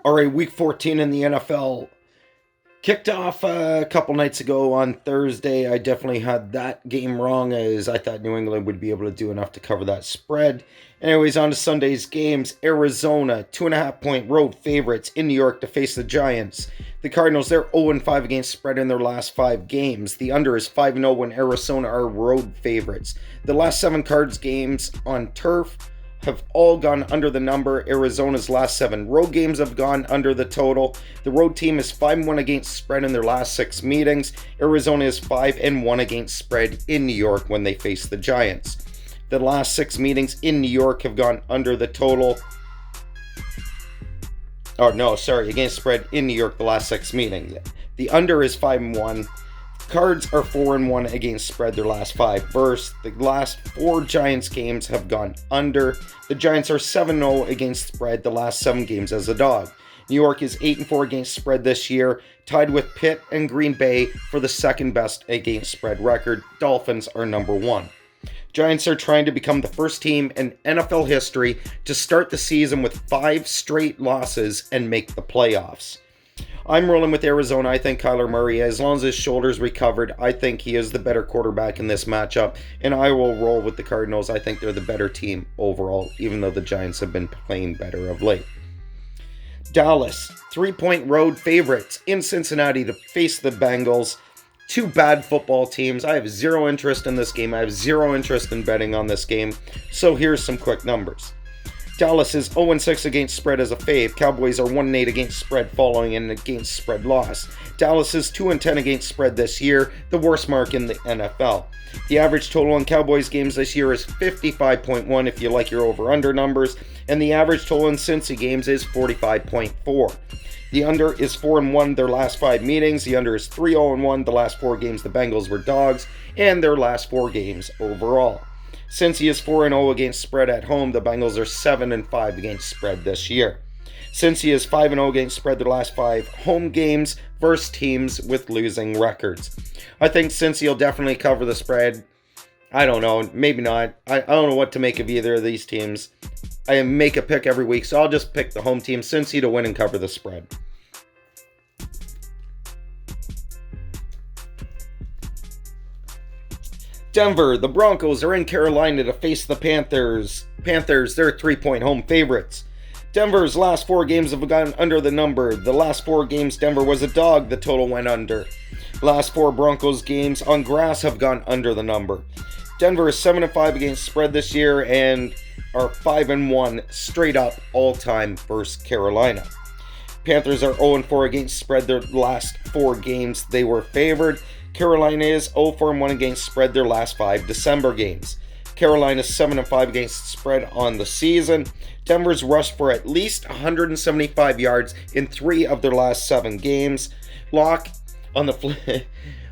All right, week 14 in the NFL kicked off a couple nights ago on Thursday. I definitely had that game wrong as I thought New England would be able to do enough to cover that spread. Anyways, on to Sunday's games. Arizona, 2.5-point road favorites in New York to face the Giants. The Cardinals, they're 0-5 against spread in their last 5 games. The under is 5-0 when Arizona are road favorites. The last 7 Cards games on turf have all gone under the number. Arizona's last 7 road games have gone under the total. The road team is 5-1 against spread in their last 6 meetings. Arizona is 5-1 against spread in New York when they face the Giants. The last 6 meetings in New York have gone under the total. Against spread in New York the last 6 meetings. The under is 5-1. Cards are 4-1 against spread their last 5 versus. The last 4 Giants games have gone under. The Giants are 7-0 against spread the last 7 games as a dog. New York is 8-4 against spread this year, tied with Pitt and Green Bay for the second best against spread record. Dolphins are number 1. Giants are trying to become the first team in NFL history to start the season with 5 straight losses and make the playoffs. I'm rolling with Arizona. I think Kyler Murray, as long as his shoulder's recovered, I think he is the better quarterback in this matchup, and I will roll with the Cardinals. I think they're the better team overall, even though the Giants have been playing better of late. Dallas, 3-point road favorites in Cincinnati to face the Bengals. 2 bad football teams. I have 0 interest in this game. I have 0 interest in betting on this game, so here's some quick numbers. Dallas is 0-6 against spread as a fave. Cowboys are 1-8 against spread following an against spread loss. Dallas is 2-10 against spread this year, the worst mark in the NFL. The average total in Cowboys games this year is 55.1 if you like your over-under numbers, and the average total in Cincy games is 45.4. The under is 4-1 their last 5 meetings. The under is 3-0-1 the last 4 games the Bengals were dogs, and their last 4 games overall. Since he is 4-0 against spread at home, the Bengals are 7-5 against spread this year. Since he is 5-0 against spread their last 5 home games versus teams with losing records. I think Cincy will definitely cover the spread. I don't know, maybe not. I don't know what to make of either of these teams. I make a pick every week, so I'll just pick the home team, Cincy, to win and cover the spread. Denver, the Broncos are in Carolina to face the Panthers. Panthers, they're 3-point home favorites. Denver's last 4 games have gone under the number. The last 4 games Denver was a dog, the total went under. Last 4 Broncos games on grass have gone under the number. Denver is 7-5 against spread this year and are 5-1 straight up all-time versus Carolina. Panthers are 0-4 against spread their last 4 games they were favored. Carolina is 0-1 against spread their last 5 December games. Carolina is 7-5 against spread on the season. Denver's rushed for at least 175 yards in 3 of their last 7 games. Locke on the flip.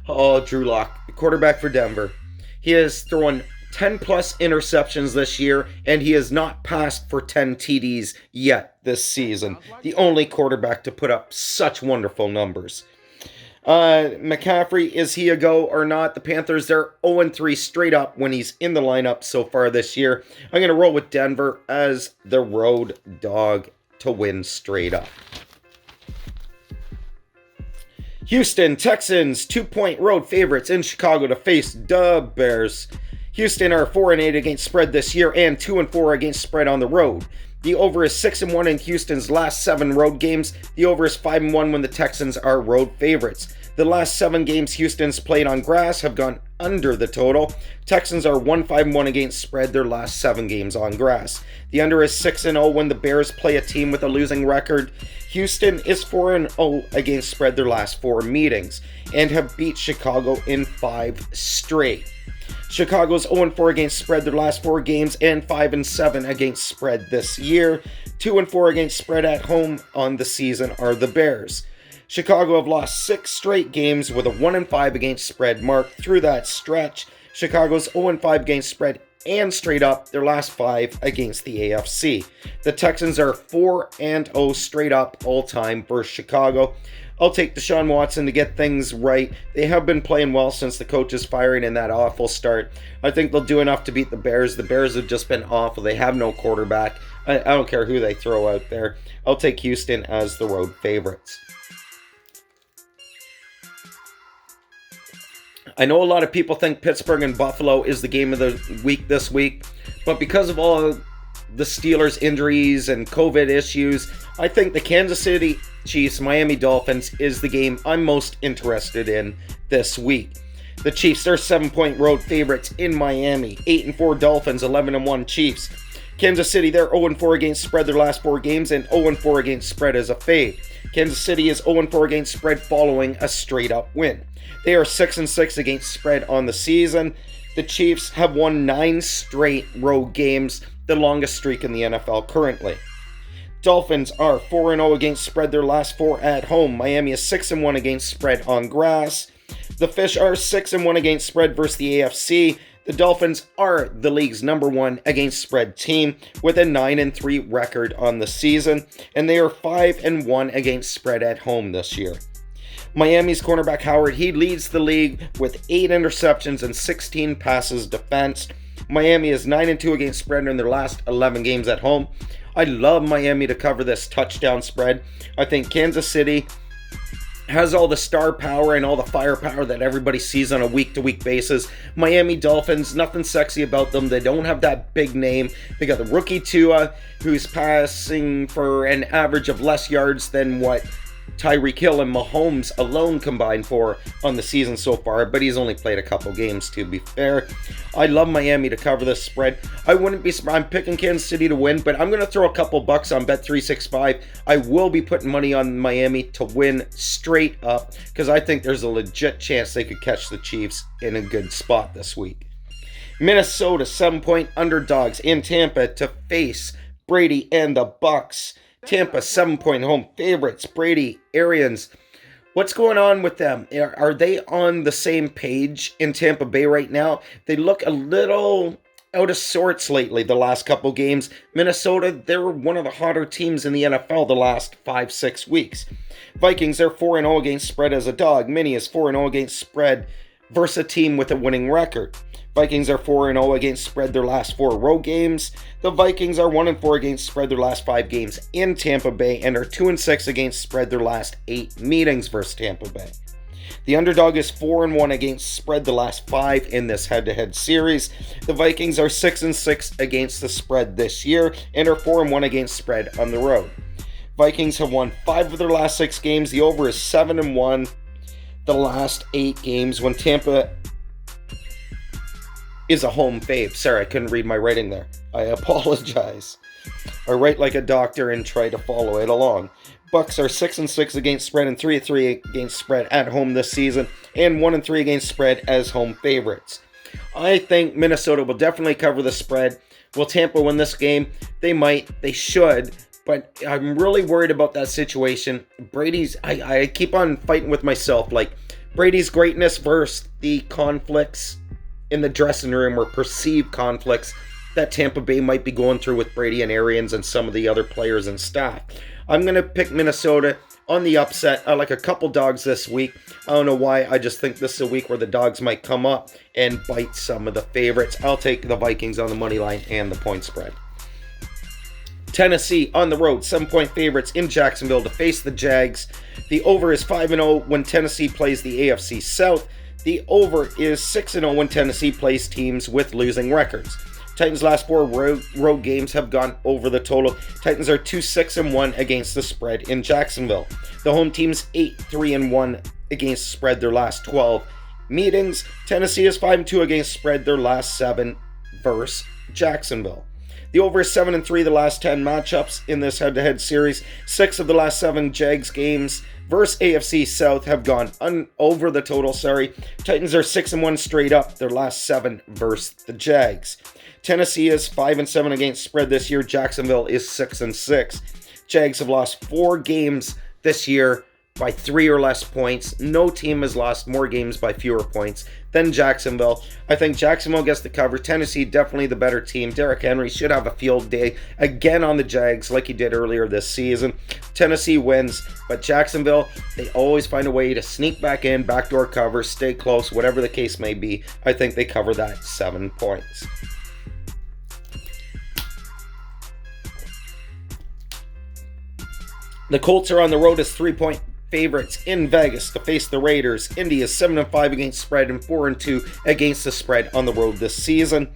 Drew Locke, the quarterback for Denver. He has thrown 10 plus interceptions this year, and he has not passed for 10 TDs yet this season. The only quarterback to put up such wonderful numbers. McCaffrey, is he a go or not? The Panthers, they're 0-3 straight up when he's in the lineup so far this year. I'm going to roll with Denver as the road dog to win straight up. Houston Texans, 2-point road favorites in Chicago to face the Bears. Houston are 4-8 against spread this year and 2-4 against spread on the road. The over is 6-1 in Houston's last 7 road games. The over is 5-1 when the Texans are road favorites. The last 7 games Houston's played on grass have gone under the total. Texans are 1-5-1 against spread their last 7 games on grass. The under is 6-0 when the Bears play a team with a losing record. Houston is 4-0 against spread their last 4 meetings and have beat Chicago in 5 straight. Chicago's 0-4 against spread their last 4 games and 5-7 against spread this year. 2-4 against spread at home on the season are the Bears. Chicago have lost 6 straight games with a 1-5 against spread mark through that stretch. Chicago's 0-5 against spread and straight up their last 5 against the AFC. The Texans are 4-0 straight up all time versus Chicago. I'll take Deshaun Watson to get things right. They have been playing well since the coach is firing in that awful start. I think they'll do enough to beat the Bears. The Bears have just been awful. They have no quarterback. I don't care who they throw out there. I'll take Houston as the road favorites. I know a lot of people think Pittsburgh and Buffalo is the game of the week this week, but because of all the Steelers' injuries and COVID issues, I think the Kansas City Chiefs, Miami Dolphins is the game I'm most interested in this week. The Chiefs are 7-point road favorites in Miami. 8-4 Dolphins, 11-1 Chiefs. Kansas City, they're 0-4 against spread their last 4 games and 0-4 against spread as a fave. Kansas City is 0-4 against spread following a straight-up win. They are 6-6 against spread on the season. The Chiefs have won 9 straight road games, the longest streak in the NFL currently. Dolphins are 4-0 against spread their last 4 at home. Miami is 6-1 against spread on grass. The Fish are 6-1 against spread versus the AFC. The Dolphins are the league's number 1 against spread team with a 9-3 record on the season, and they are 5-1 against spread at home this year. Miami's cornerback Howard, he leads the league with 8 interceptions and 16 passes defensed. Miami is 9-2 against spread in their last 11 games at home. I love Miami to cover this touchdown spread. I think Kansas City has all the star power and all the firepower that everybody sees on a week-to-week basis. Miami Dolphins, nothing sexy about them. They don't have that big name. They got the rookie Tua, who's passing for an average of less yards than what Tyreek Hill and Mahomes alone combined for on the season so far, but he's only played a couple games to be fair. I love Miami to cover this spread. I wouldn't be surprised. I'm picking Kansas City to win, but I'm going to throw a couple bucks on Bet365. I will be putting money on Miami to win straight up because I think there's a legit chance they could catch the Chiefs in a good spot this week. Minnesota 7-point underdogs in Tampa to face Brady and the Bucs. Tampa 7-point home favorites. Brady, Arians. What's going on with them? Are they on the same page in Tampa Bay right now? They look a little out of sorts lately the last couple games. Minnesota, they're one of the hotter teams in the NFL the last 5-6 weeks. Vikings are 4-0 against spread as a dog. Minnie is 4-0 against spread versus a team with a winning record. Vikings are 4-0 against spread their last 4 road games. The Vikings are 1-4 against spread their last 5 games in Tampa Bay and are 2-6 against spread their last 8 meetings versus Tampa Bay. The underdog is 4-1 against spread the last 5 in this head-to-head series. The Vikings are 6-6 against the spread this year and are 4-1 against spread on the road. Vikings have won 5 of their last 6 games. The over is 7-1 the last 8 games when Tampa is a home fave. Sorry, I couldn't read my writing there. I apologize. I write like a doctor and try to follow it along. Bucks are 6-6 against spread and 3-3 against spread at home this season, and 1-3 against spread as home favorites. I think Minnesota will definitely cover the spread. Will Tampa win this game? They might. They should. But I'm really worried about that situation. Brady's... I keep on fighting with myself. Like, Brady's greatness versus the conflicts in the dressing room or perceived conflicts that Tampa Bay might be going through with Brady and Arians and some of the other players and staff. I'm going to pick Minnesota on the upset. I like a couple dogs this week. I don't know why. I just think this is a week where the dogs might come up and bite some of the favorites. I'll take the Vikings on the money line and the point spread. Tennessee on the road, 7-point favorites in Jacksonville to face the Jags. The over is 5-0 when Tennessee plays the AFC South. The over is 6-0 when Tennessee plays teams with losing records. Titans' last 4 road games have gone over the total. Titans are 2-6-1 against the spread in Jacksonville. The home team's 8-3-1 against the spread their last 12 meetings. Tennessee is 5-2 against spread their last 7 versus Jacksonville. The over is 7-3 the last 10 matchups in this head-to-head series. 6 of the last 7 Jags games versus AFC South have gone over the total. Titans are 6-1 straight up their last 7 versus the Jags. Tennessee is 5-7 against spread this year. Jacksonville is 6-6. Jags have lost 4 games this year by 3 or less points. No team has lost more games by fewer points than Jacksonville. I think Jacksonville gets the cover. Tennessee, definitely the better team. Derrick Henry should have a field day again on the Jags like he did earlier this season. Tennessee wins, but Jacksonville, they always find a way to sneak back in, backdoor cover, stay close, whatever the case may be. I think they cover that 7 points. The Colts are on the road as 3-point favorites in Vegas to face the Raiders. Indy is 7-5 against spread and 4-2 against the spread on the road this season.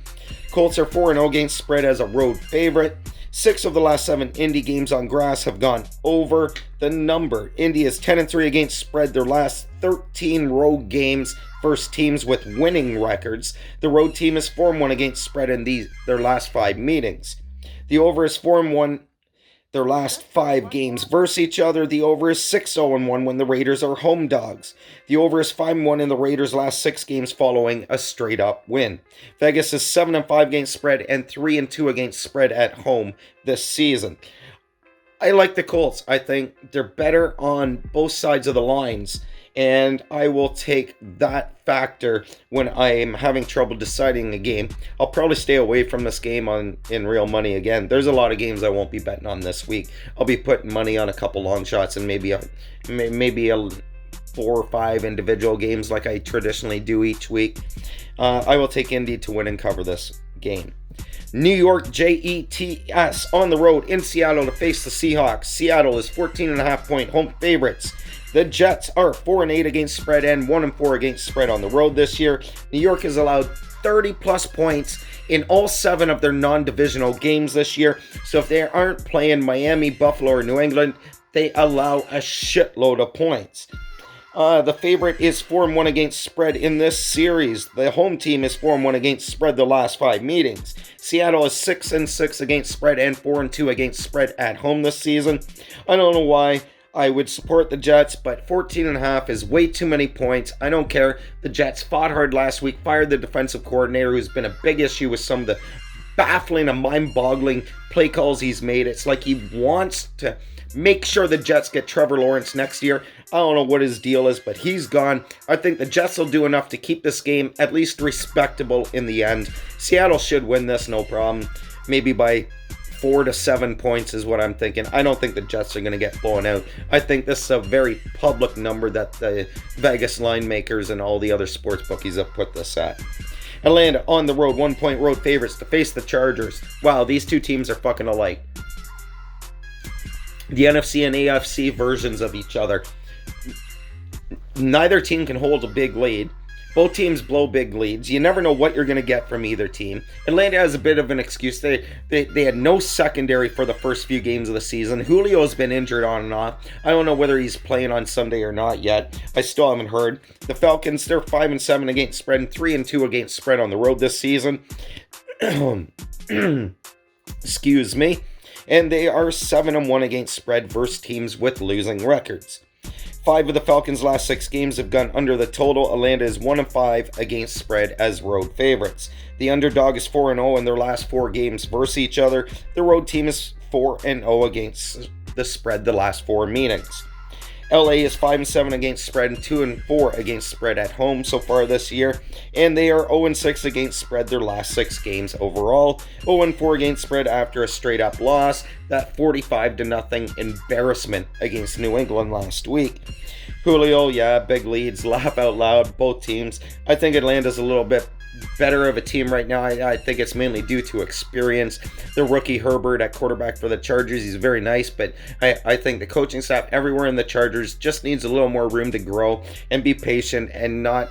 Colts are 4-0 against spread as a road favorite. 6 of the last 7 Indy games on grass have gone over the number. Indy is 10-3 against spread their last 13 road games versus teams with winning records. The road team is 4-1 against spread in their last 5 meetings. The over is 4-1 their last 5 games versus each other. The over is 6-0-1 when the Raiders are home dogs. The over is 5-1 in the Raiders' last 6 games following a straight-up win. Vegas is 7-5 against spread and 3-2 against spread at home this season. I like the Colts. I think they're better on both sides of the lines, and I will take that factor when I am having trouble deciding a game. I'll probably stay away from this game in real money again. There's a lot of games I won't be betting on this week. I'll be putting money on a couple long shots and maybe a 4 or 5 individual games like I traditionally do each week. I will take Indy to win and cover this game. New York Jets on the road in Seattle to face the Seahawks. Seattle is 14.5-point home favorites. The Jets are 4-8 against spread and 1-4 against spread on the road this year. New York has allowed 30-plus points in all 7 of their non-divisional games this year. So if they aren't playing Miami, Buffalo, or New England, they allow a shitload of points. The favorite is 4-1 against spread in this series. The home team is 4-1 against spread the last 5 meetings. Seattle is 6-6 against spread and 4-2 against spread at home this season. I don't know why I would support the Jets, but 14.5 is way too many points. I don't care. The Jets fought hard last week, fired the defensive coordinator, who's been a big issue with some of the baffling and mind-boggling play calls he's made. It's like he wants to make sure the Jets get Trevor Lawrence next year. I don't know what his deal is, but he's gone. I think the Jets will do enough to keep this game at least respectable in the end. Seattle should win this, no problem. Maybe by 4 to 7 points is what I'm thinking. I don't think the Jets are going to get blown out. I think this is a very public number that the Vegas line makers and all the other sports bookies have put this at. Atlanta on the road, 1-point road favorites to face the Chargers. Wow, these two teams are fucking alike. The NFC and AFC versions of each other. Neither team can hold a big lead. Both teams blow big leads. You never know what you're going to get from either team. Atlanta has a bit of an excuse. They had no secondary for the first few games of the season. Julio's been injured on and off. I don't know whether he's playing on Sunday or not yet. I still haven't heard. The Falcons, they're 5-7 against spread and 3-2 against spread on the road this season. Excuse me. And they are 7-1 against spread versus teams with losing records. 5 of the Falcons' last 6 games have gone under the total. Atlanta is 1-5 against spread as road favorites. The underdog is 4-0 in their last 4 games versus each other. The road team is 4-0 against the spread the last 4 meetings. LA is 5-7 against spread and 2-4 against spread at home so far this year, and they are 0-6 against spread their last 6 games overall. 0-4 against spread after a straight-up loss, that 45-0 embarrassment against New England last week. Julio, yeah, big leads, laugh out loud, both teams. I think Atlanta's a little bit better of a team right now. I think it's mainly due to experience. The rookie Herbert at quarterback for the Chargers, he's very nice, but I think the coaching staff everywhere in the Chargers just needs a little more room to grow and be patient and not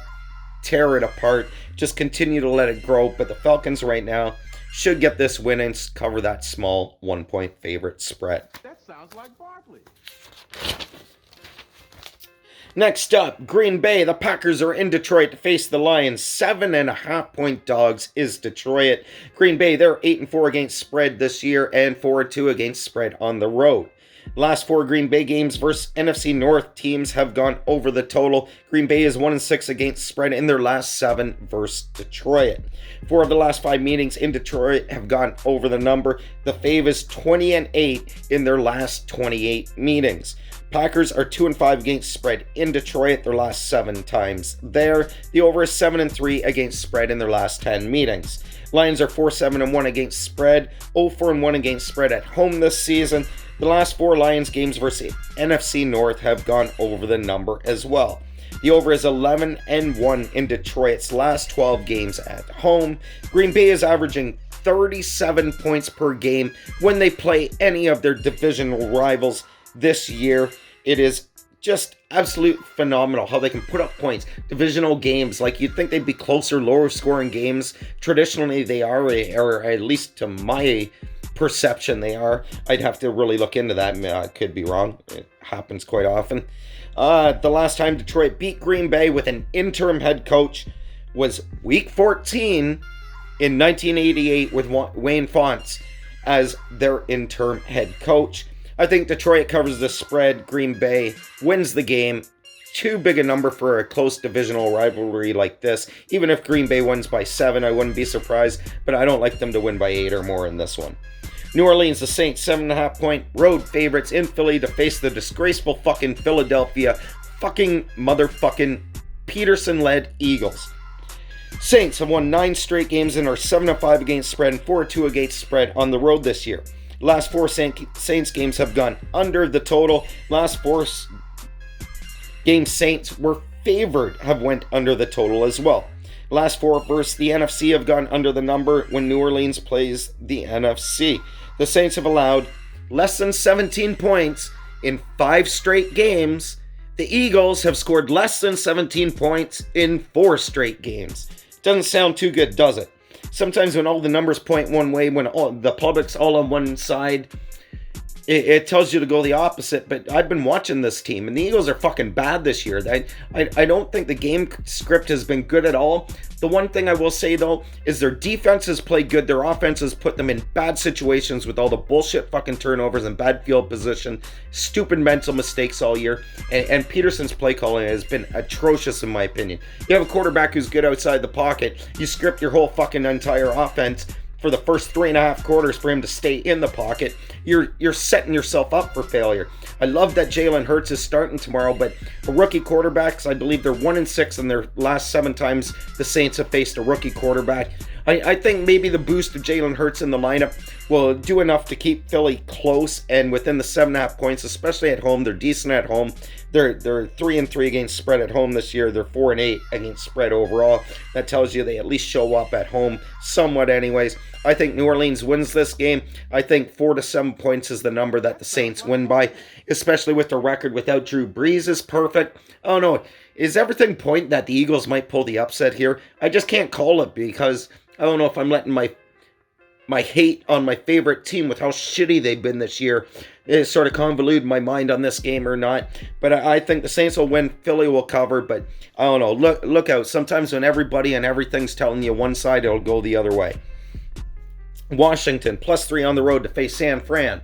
tear it apart. Just continue to let it grow. But the Falcons right now should get this win and cover that small 1-point favorite spread. That sounds like Barkley. Next up, Green Bay. The Packers are in Detroit to face the Lions. 7.5-point dogs is Detroit. Green Bay, they're 8-4 against spread this year and 4-2 against spread on the road. Last 4 Green Bay games versus NFC North teams have gone over the total. Green Bay is 1-6 against spread in their last 7 versus Detroit. 4 of the last 5 meetings in Detroit have gone over the number. The Fave is 20-8 in their last 28 meetings. Packers are 2-5 against spread in Detroit their last 7 times there. The over is 7-3 against spread in their last 10 meetings. Lions are 4-7-1 against spread, 0-4-1 against spread at home this season. The last 4 Lions games versus NFC North have gone over the number as well. The over is 11-1 in Detroit's last 12 games at home. Green Bay is averaging 37 points per game when they play any of their divisional rivals this year. It is just absolute phenomenal how they can put up points. Divisional games, like you'd think they'd be closer, lower scoring games. Traditionally they are, or at least to my perception they are. I'd have to really look into that. I could be wrong. It happens quite often. The last time Detroit beat Green Bay with an interim head coach was week 14 in 1988 with Wayne Fontes as their interim head coach. I think Detroit covers the spread. Green Bay wins the game. Too big a number for a close divisional rivalry like this. Even if Green Bay wins by 7, I wouldn't be surprised, but I don't like them to win by 8 or more in this one. New Orleans, the Saints, 7.5-point road favorites in Philly to face the disgraceful fucking Philadelphia fucking motherfucking Peterson-led Eagles. Saints have won 9 straight games and are 7-5 against spread and 4-2 against spread on the road this year. Last 4 Saints games have gone under the total. Last 4 games Saints were favored have went under the total as well. Last 4 versus the NFC have gone under the number when New Orleans plays the NFC. The Saints have allowed less than 17 points in 5 straight games. The Eagles have scored less than 17 points in 4 straight games. Doesn't sound too good, does it? Sometimes when all the numbers point one way, when the public's all on one side, it tells you to go the opposite. But I've been watching this team, and the Eagles are fucking bad this year. I don't think the game script has been good at all. The one thing I will say, though, is their defense has played good. Their offense has put them in bad situations with all the bullshit fucking turnovers and bad field position, stupid mental mistakes all year. And Peterson's play calling has been atrocious, in my opinion. You have a quarterback who's good outside the pocket. You script your whole fucking entire offense for the first 3.5 quarters for him to stay in the pocket. You're setting yourself up for failure. I love that Jalen Hurts is starting tomorrow, but a rookie quarterbacks, I believe they're 1-6 in their last 7 times the Saints have faced a rookie quarterback. I think maybe the boost of Jalen Hurts in the lineup will do enough to keep Philly close and within the 7.5 points, especially at home. They're decent at home. They're 3-3 against spread at home this year. They're 4-8 against spread overall. That tells you they at least show up at home somewhat anyways. I think New Orleans wins this game. I think 4 to 7 points is the number that the Saints win by, especially with the record without Drew Brees is perfect. Oh no, is everything pointing that the Eagles might pull the upset here? I just can't call it because I don't know if I'm letting my hate on my favorite team with how shitty they've been this year is sort of convoluted my mind on this game or not. But I think the Saints will win. Philly will cover, but I don't know. Look out. Sometimes when everybody and everything's telling you one side, it'll go the other way. Washington, +3 on the road to face San Fran.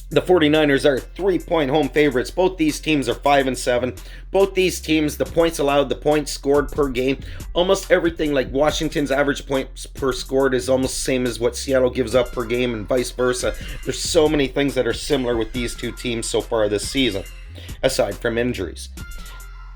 The 49ers are 3-point home favorites. Both these teams are 5-7. Both these teams, the points allowed, the points scored per game, almost everything, like Washington's average points per scored is almost the same as what Seattle gives up per game and vice versa. There's so many things that are similar with these two teams so far this season, aside from injuries.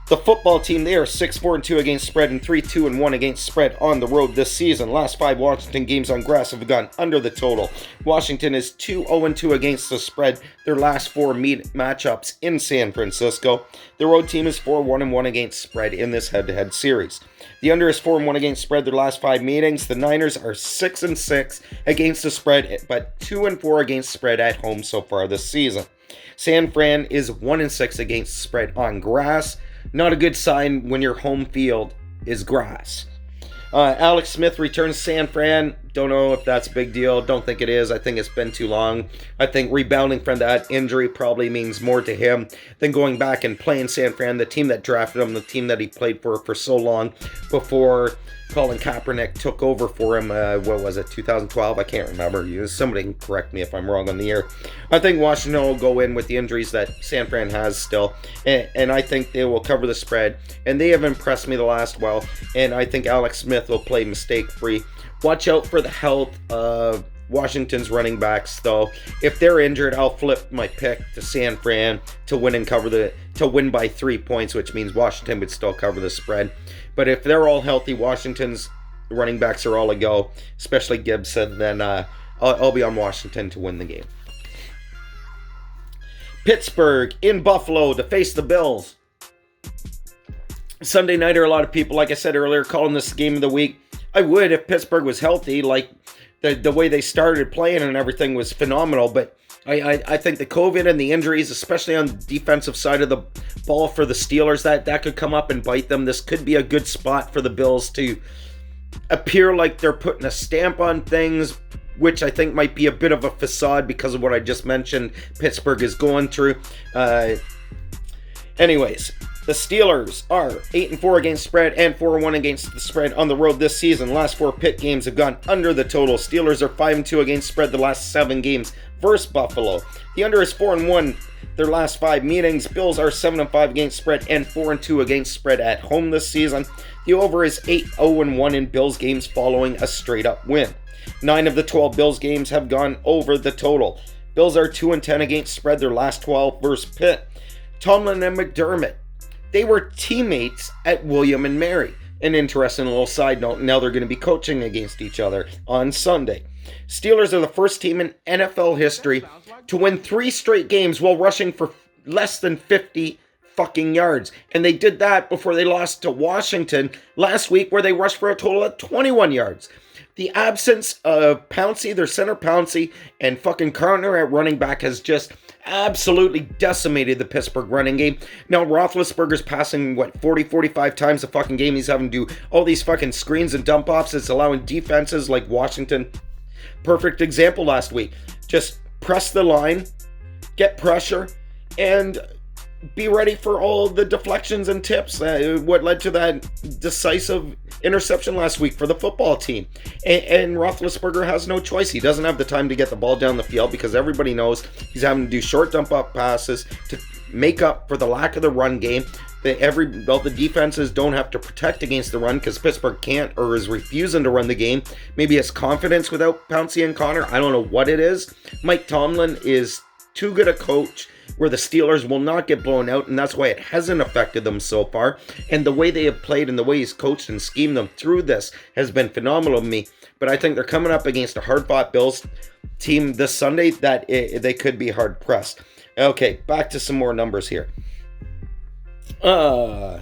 The football team, they are 6-4-2 against spread and 3-2-1 against spread on the road this season. Last 5 Washington games on grass have gone under the total. Washington is 2-0-2 against the spread. Their last 4 matchups in San Francisco. The road team is 4-1-1 against spread in this head-to-head series. The under is 4-1 against spread their last 5 meetings. The Niners are 6-6 against the spread, but 2-4 against spread at home so far this season. San Fran is 1-6 against spread on grass. Not a good sign when your home field is grass. Alex Smith returns San Fran. Don't know if that's a big deal. Don't think it is. I think it's been too long. I think rebounding from that injury probably means more to him than going back and playing San Fran, the team that drafted him, the team that he played for so long before Colin Kaepernick took over for him, 2012? I can't remember. Somebody can correct me if I'm wrong on the year. I think Washington will go in with the injuries that San Fran has still, and I think they will cover the spread, and they have impressed me the last while, and I think Alex Smith will play mistake-free. Watch out for the health of Washington's running backs, though. If they're injured, I'll flip my pick to San Fran to win by 3 points, which means Washington would still cover the spread. But if they're all healthy, Washington's running backs are all a go, especially Gibson, then I'll be on Washington to win the game. Pittsburgh in Buffalo to face the Bills. Sunday nighter, a lot of people, like I said earlier, calling this game of the week. I would if Pittsburgh was healthy, like the way they started playing and everything was phenomenal, but I think the COVID and the injuries, especially on the defensive side of the ball for the Steelers, that could come up and bite them. This could be a good spot for the Bills to appear like they're putting a stamp on things, which I think might be a bit of a facade because of what I just mentioned Pittsburgh is going through. Anyways, the Steelers are 8-4 against spread and 4-1 against the spread on the road this season. Last 4 pit games have gone under the total. Steelers are 5-2 against spread the last 7 games versus Buffalo. The under is 4-1 their last 5 meetings. Bills are 7-5 against spread and 4-2 against spread at home this season. The over is 8-0-1 in Bills games following a straight-up win. 9 of the 12 Bills games have gone over the total. Bills are 2-10 against spread their last 12 versus Pitt. Tomlin and McDermott, they were teammates at William and Mary. An interesting little side note, now they're going to be coaching against each other on Sunday. Steelers are the first team in NFL history to win 3 straight games while rushing for less than 50 fucking yards. And they did that before they lost to Washington last week, where they rushed for a total of 21 yards. The absence of Pouncey, their center Pouncey, and fucking Carter at running back has just absolutely decimated the Pittsburgh running game. Now, Roethlisberger's passing, 40-45 times a fucking game. He's having to do all these fucking screens and dump offs. It's allowing defenses like Washington. Perfect example last week. Just press the line, get pressure, and be ready for all the deflections and tips. What led to that decisive interception last week for the football team. And Roethlisberger has no choice. He doesn't have the time to get the ball down the field because everybody knows he's having to do short dump-up passes to make up for the lack of the run game. The defenses don't have to protect against the run because Pittsburgh can't or is refusing to run the game. Maybe it's confidence without Pouncey and Connor. I don't know what it is. Mike Tomlin is too good a coach where the Steelers will not get blown out, and that's why it hasn't affected them so far. And the way they have played and the way he's coached and schemed them through this has been phenomenal to me. But I think they're coming up against a hard-fought Bills team this Sunday that they could be hard-pressed. Okay, back to some more numbers here. Oh,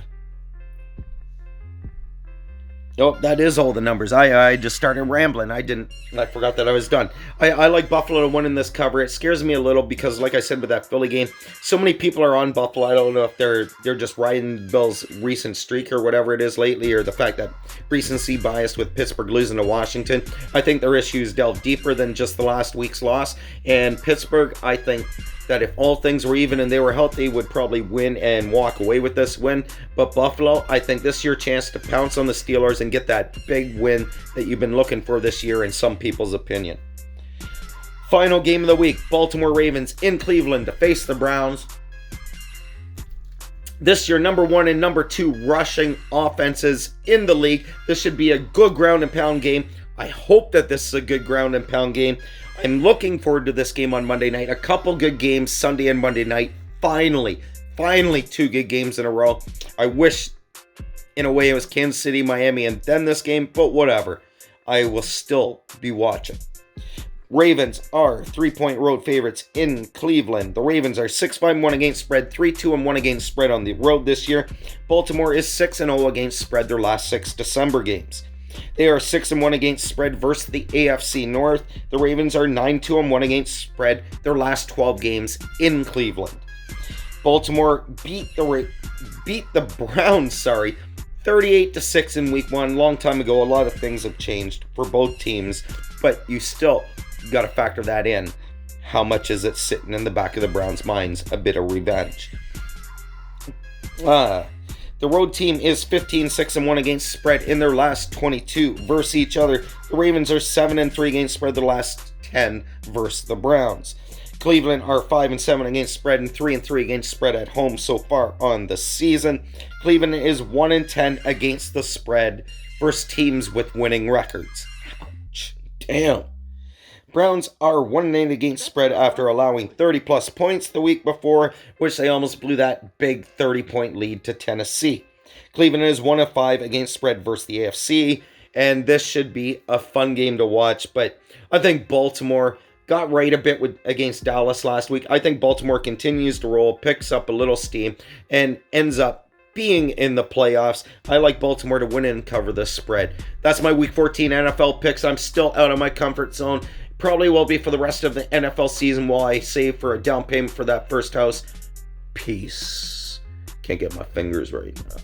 that is all the numbers. I just started rambling. I forgot that I was done. I like Buffalo to win in this cover. It scares me a little because, like I said with that Philly game, so many people are on Buffalo. I don't know if they're just riding Bill's recent streak or whatever it is lately, or the fact that recency biased with Pittsburgh losing to Washington. I think their issues delve deeper than just the last week's loss. And Pittsburgh, I think that if all things were even and they were healthy, would probably win and walk away with this win. But Buffalo, I think this is your chance to pounce on the Steelers and get that big win that you've been looking for this year in some people's opinion. Final game of the week, Baltimore Ravens in Cleveland to face the Browns. This year, number 1 and number 2 rushing offenses in the league. This should be a good ground and pound game. I hope that this is a good ground and pound game. I'm looking forward to this game on Monday night. A couple good games Sunday and Monday night. Finally 2 good games in a row. I wish, in a way, it was Kansas City, Miami, and then this game, but whatever. I will still be watching. Ravens are 3-point road favorites in Cleveland. The Ravens are 6-5-1 against spread, 3-2-1 against spread on the road this year. Baltimore is 6-0 against spread their last 6 December games. They are 6-1 against spread versus the AFC North. The Ravens are 9-2-1 against spread their last 12 games in Cleveland. Baltimore beat the Browns, 38-6 in week 1. Long time ago. A lot of things have changed for both teams, but you still got to factor that in. How much is it sitting in the back of the Browns' minds? A bit of revenge. The The road team is 15-6-1 against spread in their last 22 versus each other. The Ravens are 7-3 against spread their last 10 versus the Browns. Cleveland are 5-7 against spread and 3-3 against spread at home so far on the season. Cleveland is 1-10 against the spread versus teams with winning records. Ouch. Damn. Browns are 1-8 against spread after allowing 30-plus points the week before, which they almost blew that big 30-point lead to Tennessee. Cleveland is 1-5 against spread versus the AFC, and this should be a fun game to watch, but I think Baltimore got right a bit against Dallas last week. I think Baltimore continues to roll, picks up a little steam, and ends up being in the playoffs. I like Baltimore to win and cover the spread. That's my Week 14 NFL picks. I'm still out of my comfort zone. Probably will be for the rest of the NFL season while I save for a down payment for that first house. Peace. Can't get my fingers right now.